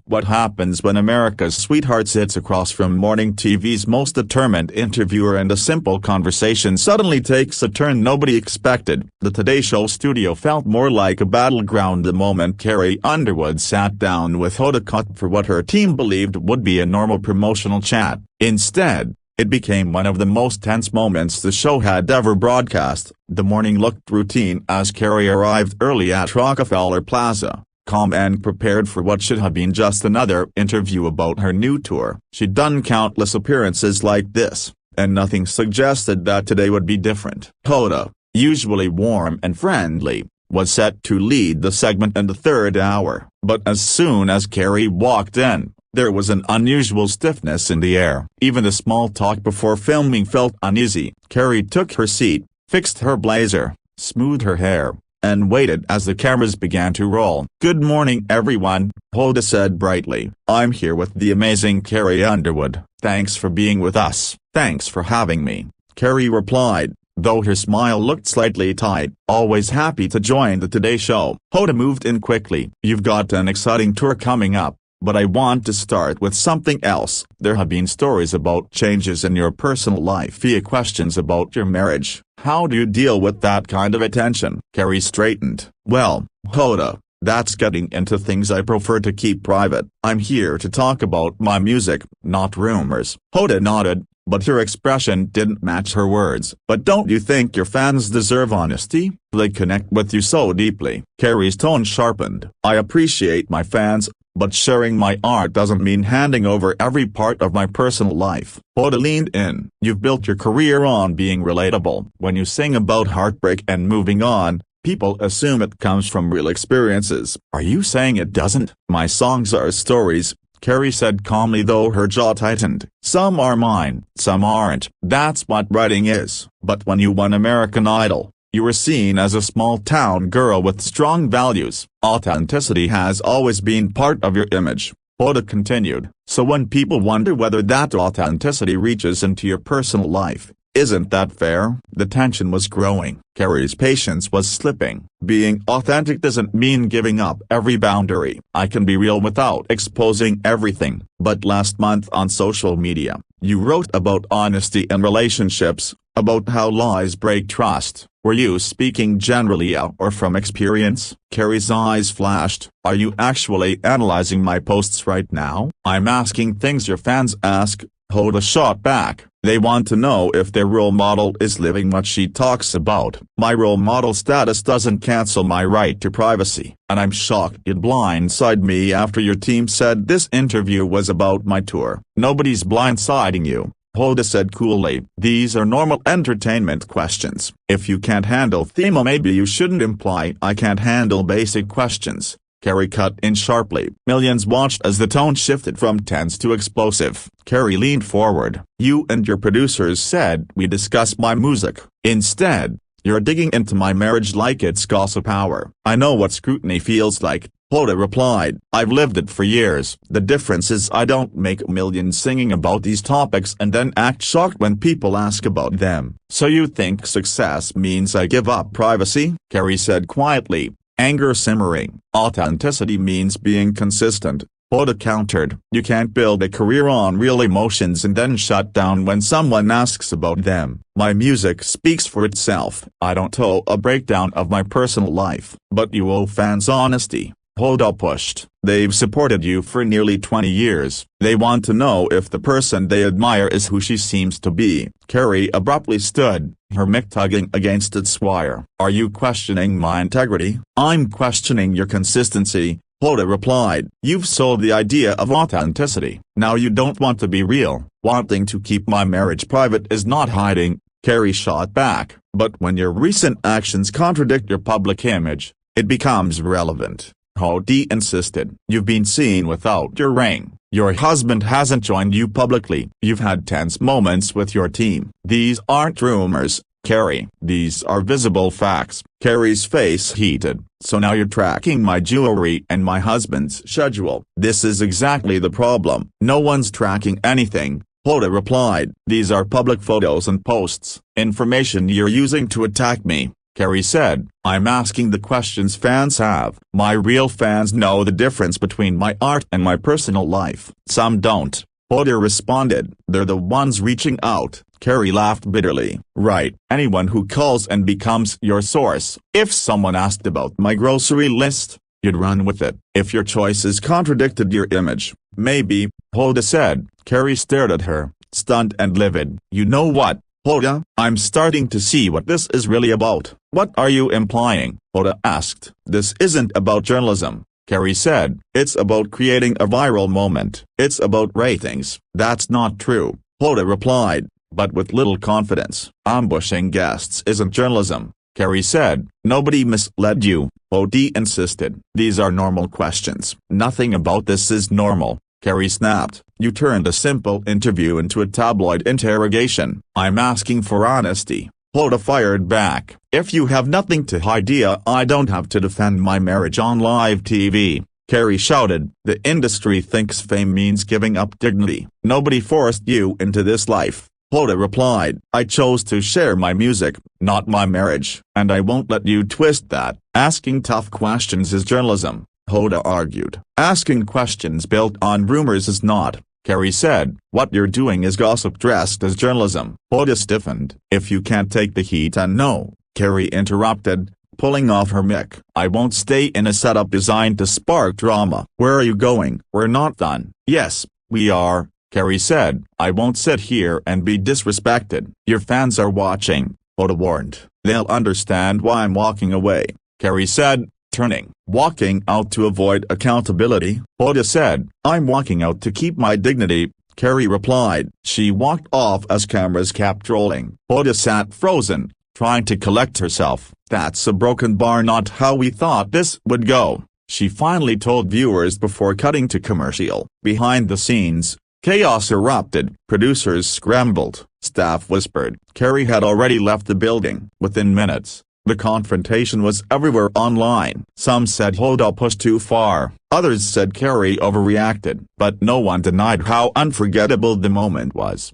What happens when America's sweetheart sits across from morning TV's most determined interviewer and a simple conversation suddenly takes a turn nobody expected? The Today Show studio felt more like a battleground the moment Carrie Underwood sat down with Hoda Kotb for what her team believed would be a normal promotional chat. Instead, it became one of the most tense moments the show had ever broadcast. The morning looked routine as Carrie arrived early at Rockefeller Plaza, calm and prepared for what should have been just another interview about her new tour. She'd done countless appearances like this, and nothing suggested that today would be different. Hoda, usually warm and friendly, was set to lead the segment in the third hour. But as soon as Carrie walked in, there was an unusual stiffness in the air. Even the small talk before filming felt uneasy. Carrie took her seat, fixed her blazer, smoothed her hair, and waited as the cameras began to roll. "Good morning everyone," Hoda said brightly. "I'm here with the amazing Carrie Underwood. Thanks for being with us." "Thanks for having me," Carrie replied, though her smile looked slightly tight. "Always happy to join the Today Show." Hoda moved in quickly. "You've got an exciting tour coming up, but I want to start with something else. There have been stories about changes in your personal life via questions about your marriage. How do you deal with that kind of attention?" Carrie straightened. "Well, Hoda, that's getting into things I prefer to keep private. I'm here to talk about my music, not rumors." Hoda nodded, but her expression didn't match her words. "But don't you think your fans deserve honesty? They connect with you so deeply." Carrie's tone sharpened. "I appreciate my fans, but sharing my art doesn't mean handing over every part of my personal life." Hoda leaned in. "You've built your career on being relatable. When you sing about heartbreak and moving on, people assume it comes from real experiences. Are you saying it doesn't?" "My songs are stories," Carrie said calmly, though her jaw tightened. "Some are mine, some aren't. That's what writing is." "But when you won American Idol, you were seen as a small-town girl with strong values. Authenticity has always been part of your image," Hoda continued. "So when people wonder whether that authenticity reaches into your personal life, isn't that fair?" The tension was growing. Carrie's patience was slipping. "Being authentic doesn't mean giving up every boundary. I can be real without exposing everything." "But last month on social media, you wrote about honesty in relationships, about how lies break trust. Were you speaking generally or from experience?" Carrie's eyes flashed. "Are you actually analyzing my posts right now?" "I'm asking things your fans ask," Hoda shot back. "They want to know if their role model is living what she talks about." "My role model status doesn't cancel my right to privacy, and I'm shocked it blindsided me after your team said this interview was about my tour." "Nobody's blindsiding you," Hoda said coolly. "These are normal entertainment questions. If you can't handle theme, maybe you shouldn't imply I can't handle basic questions," Carrie cut in sharply. Millions watched as the tone shifted from tense to explosive. Carrie leaned forward. "You and your producers said we discuss my music. Instead, you're digging into my marriage like it's gossip hour." "I know what scrutiny feels like," Hoda replied. "I've lived it for years. The difference is I don't make millions singing about these topics and then act shocked when people ask about them." "So you think success means I give up privacy?" Carrie said quietly, anger simmering. "Authenticity means being consistent," Hoda countered. "You can't build a career on real emotions and then shut down when someone asks about them." "My music speaks for itself. I don't owe a breakdown of my personal life." "But you owe fans honesty," Hoda pushed. "They've supported you for nearly 20 years. They want to know if the person they admire is who she seems to be." Carrie abruptly stood, her mic tugging against its wire. "Are you questioning my integrity?" "I'm questioning your consistency," Hoda replied. "You've sold the idea of authenticity. Now you don't want to be real." "Wanting to keep my marriage private is not hiding," Carrie shot back. "But when your recent actions contradict your public image, it becomes relevant," Hoda insisted. "You've been seen without your ring. Your husband hasn't joined you publicly. You've had tense moments with your team. These aren't rumors, Carrie. These are visible facts." Carrie's face heated. "So now you're tracking my jewelry and my husband's schedule." "This is exactly the problem. No one's tracking anything," Hoda replied. "These are public photos and posts, information you're using to attack me." Carrie said, "I'm asking the questions fans have. My real fans know the difference between my art and my personal life. Some don't." Hoda responded, "They're the ones reaching out." Carrie laughed bitterly. "Right, anyone who calls and becomes your source. If someone asked about my grocery list, you'd run with it. If your choices contradicted your image, maybe," Hoda said. Carrie stared at her, stunned and livid. "You know what, Hoda, I'm starting to see what this is really about." "What are you implying?" Hoda asked. "This isn't about journalism," Carrie said. "It's about creating a viral moment. It's about ratings." "That's not true," Hoda replied, but with little confidence. "Ambushing guests isn't journalism," Carrie said. "Nobody misled you," Hoda insisted. "These are normal questions." "Nothing about this is normal," Carrie snapped. "You turned a simple interview into a tabloid interrogation." "I'm asking for honesty," Hoda fired back. "If you have nothing to hide, I don't have to defend my marriage on live TV," Carrie shouted. "The industry thinks fame means giving up dignity." "Nobody forced you into this life," Hoda replied. "I chose to share my music, not my marriage, and I won't let you twist that." "Asking tough questions is journalism," Hoda argued. "Asking questions built on rumors is not," Carrie said. "What you're doing is gossip dressed as journalism." Hoda stiffened. "If you can't take the heat and no," Carrie interrupted, pulling off her mic. "I won't stay in a setup designed to spark drama." "Where are you going?" "We're not done." "Yes, we are," Carrie said. "I won't sit here and be disrespected." "Your fans are watching," Hoda warned. "They'll understand why I'm walking away," Carrie said, turning. "Walking out to avoid accountability," Hoda said. "I'm walking out to keep my dignity," Carrie replied. She walked off as cameras kept rolling. Hoda sat frozen, trying to collect herself. "That's a broken bar, not how we thought this would go," she finally told viewers before cutting to commercial. Behind the scenes, chaos erupted. Producers scrambled, staff whispered. Carrie had already left the building. Within minutes, the confrontation was everywhere online. Some said Hoda pushed too far, others said Carrie overreacted, but no one denied how unforgettable the moment was.